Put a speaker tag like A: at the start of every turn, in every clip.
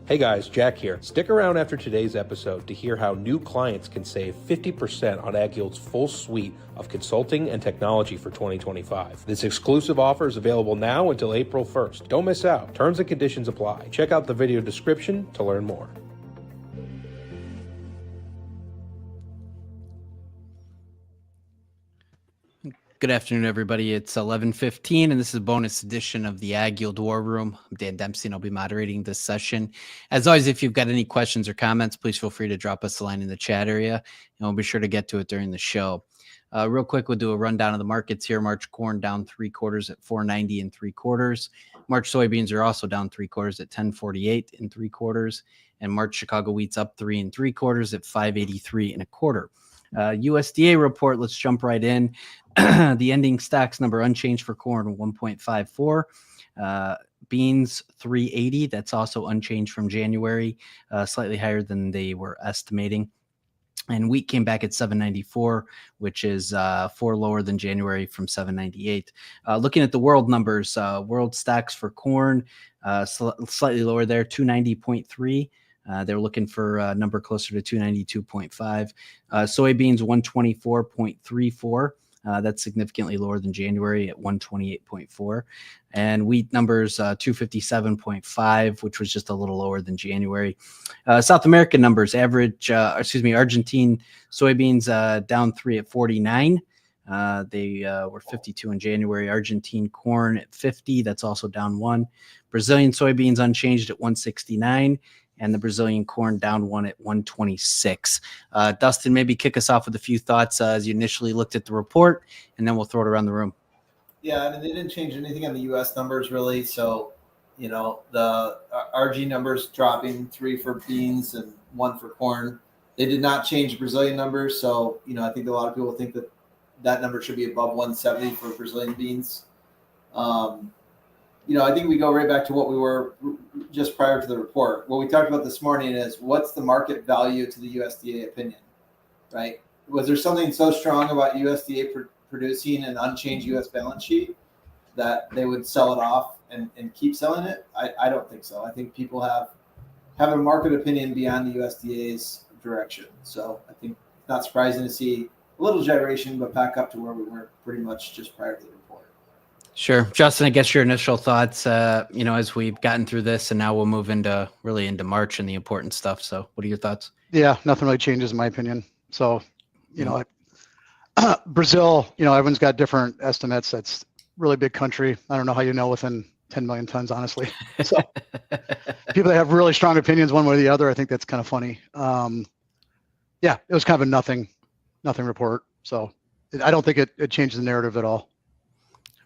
A: Hey guys, Jack here. Stick around after today's episode to hear how new clients can save 50% on AgYield's full suite of consulting and technology for 2025. This exclusive offer is available now until April 1st. Don't miss out. Terms and conditions apply. Check out the video description to learn more.
B: Good afternoon, everybody. It's 11:15, and this is a bonus edition of the AgYield War Room. I'm Dan Dempsey, and I'll be moderating this session. As always, if you've got any questions or comments, please feel free to drop us a line in the chat area, and we'll be sure to get to it during the show. Real quick, we'll do a rundown of the markets here. March corn down 3/4 at 4.90 3/4. March soybeans are also down 3/4 at 10.48 3/4, and March Chicago wheat's up 3 3/4 at 5.83 1/4. USDA report, let's jump right in. The ending stocks number unchanged for corn, 1.54. Beans, 380. That's also unchanged from January, slightly higher than they were estimating. And wheat came back at 794, which is 4 lower than January from 798. Looking at the world numbers, world stocks for corn, slightly lower there, 290.3. They're looking for a number closer to 292.5. Soybeans, 124.34. That's significantly lower than January at 128.4. And wheat numbers, 257.5, which was just a little lower than January. South American numbers, Argentine soybeans down 3 at 49. They were 52 in January. Argentine corn at 50. That's also down 1. Brazilian soybeans unchanged at 169. And the Brazilian corn down 1 at 126. Dustin, maybe kick us off with a few thoughts as you initially looked at the report, and then we'll throw it around the room.
C: Yeah, I mean, they didn't change anything on the U.S. numbers, really. So, the RG numbers dropping 3 for beans and 1 for corn. They did not change Brazilian numbers. So, I think a lot of people think that number should be above 170 for Brazilian beans. I think we go right back to what we were just prior to the report. What we talked about this morning is what's the market value to the USDA opinion, right? Was there something so strong about USDA producing an unchanged U.S. balance sheet that they would sell it off and keep selling it? I don't think so. I think people have a market opinion beyond the USDA's direction. So I think it's not surprising to see a little gyration, but back up to where we were pretty much just prior to the report.
B: Sure. Justin, I guess your initial thoughts, as we've gotten through this and now we'll move into March and the important stuff. So what are your thoughts?
D: Yeah, nothing really changes in my opinion. So, Brazil, everyone's got different estimates. That's a really big country. I don't know how within 10 million tons, honestly. So people that have really strong opinions one way or the other, I think that's kind of funny. Yeah, it was kind of a nothing report. So I don't think it changed the narrative at all.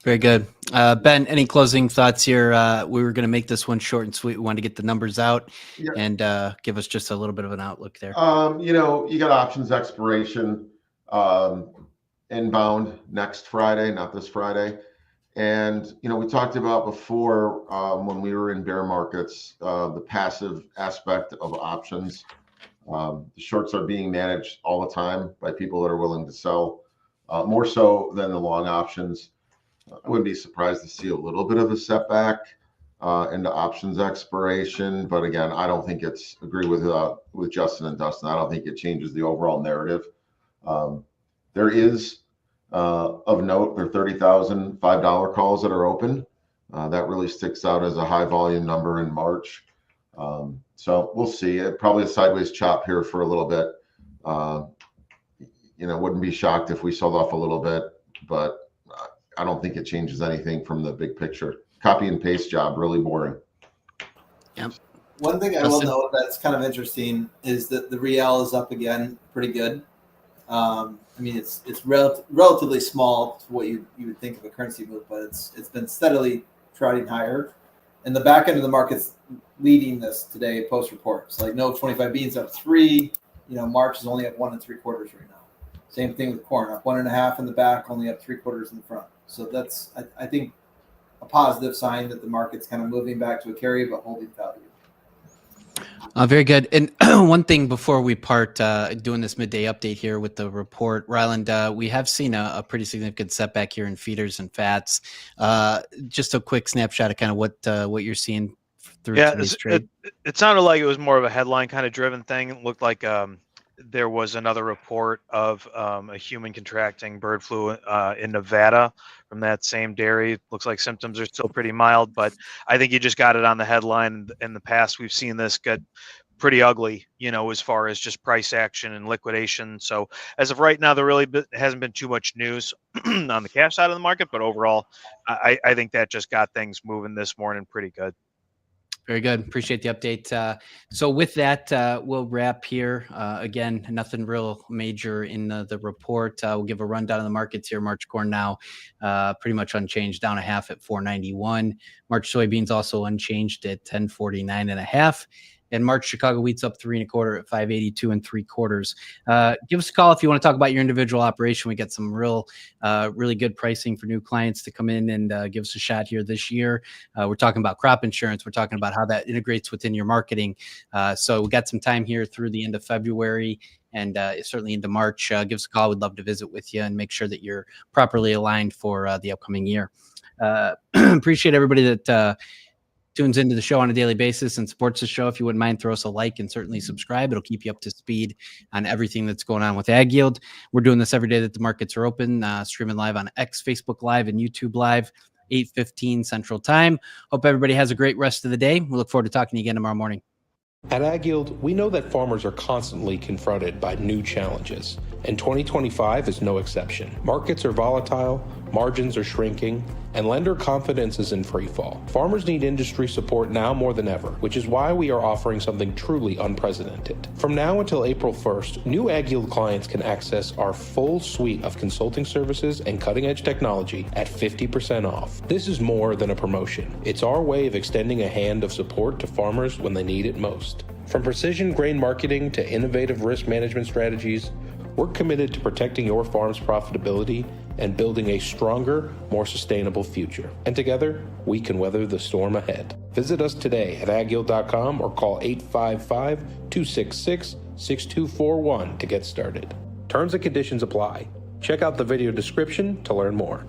B: Very good. Ben, any closing thoughts here? We were going to make this one short and sweet. We wanted to get the numbers out and give us just a little bit of an outlook there.
E: You got options expiration inbound next Friday, not this Friday. And, we talked about before when we were in bear markets, the passive aspect of options. The shorts are being managed all the time by people that are willing to sell, more so than the long options. I wouldn't be surprised to see a little bit of a setback into options expiration, but again, I don't think agree with Justin and Dustin. I don't think it changes the overall narrative. There is of note, there are 30,000 $5 calls that are open. That really sticks out as a high volume number in March. So we'll see. Probably a sideways chop here for a little bit. Wouldn't be shocked if we sold off a little bit, but I don't think it changes anything from the big picture. Copy and paste job, really boring.
B: Yep.
C: One thing I will note that's kind of interesting is that the real is up again, pretty good. It's relatively small to what you would think of a currency move, but it's been steadily trotting higher. And the back end of the market's leading this today post reports. Like no 25 beans up 3. March is only up 1 3/4 right now. Same thing with corn, up 1.5 in the back, only up 3/4 in the front. So that's, I think, a positive sign that the market's kind of moving back to a carry, but holding value.
B: Very good. And one thing before we part, doing this midday update here with the report, Ryland, we have seen a pretty significant setback here in feeders and fats. Just a quick snapshot of kind of what you're seeing through
F: Yeah,
B: today's trade?
F: it sounded like it was more of a headline kind of driven thing. It looked like there was another report of a human contracting bird flu in Nevada from that same dairy. Looks like symptoms are still pretty mild, but I think you just got it on the headline. In the past, we've seen this get pretty ugly, as far as just price action and liquidation. So as of right now, there really hasn't been too much news on the cash side of the market, but overall, I think that just got things moving this morning pretty good.
B: Very good. Appreciate the update. So with that, we'll wrap here. Again, nothing real major in the report. We'll give a rundown of the markets here. March corn now pretty much unchanged, down a half at 491. March soybeans also unchanged at 1049.5. And March Chicago wheat's up 3 1/4 at 582 3/4. Give us a call if you want to talk about your individual operation. We got some really good pricing for new clients to come in and give us a shot here this year. We're talking about crop insurance. We're talking about how that integrates within your marketing. So we got some time here through the end of February and certainly into March. Give us a call. We'd love to visit with you and make sure that you're properly aligned for the upcoming year. Appreciate everybody that tunes into the show on a daily basis and supports the show. If you wouldn't mind, throw us a like and certainly subscribe. It'll keep you up to speed on everything that's going on with AgYield. We're doing this every day that the markets are open, streaming live on X, Facebook Live, and YouTube Live, 8:15 Central Time. Hope everybody has a great rest of the day. We look forward to talking to you again tomorrow morning.
A: At AgYield, we know that farmers are constantly confronted by new challenges, and 2025 is no exception. Markets are volatile, margins are shrinking, and lender confidence is in free fall. Farmers need industry support now more than ever, which is why we are offering something truly unprecedented. From now until April 1st, new AgYield clients can access our full suite of consulting services and cutting-edge technology at 50% off. This is more than a promotion. It's our way of extending a hand of support to farmers when they need it most. From precision grain marketing to innovative risk management strategies, we're committed to protecting your farm's profitability and building a stronger, more sustainable future. And together, we can weather the storm ahead. Visit us today at agyield.com or call 855-266-6241 to get started. Terms and conditions apply. Check out the video description to learn more.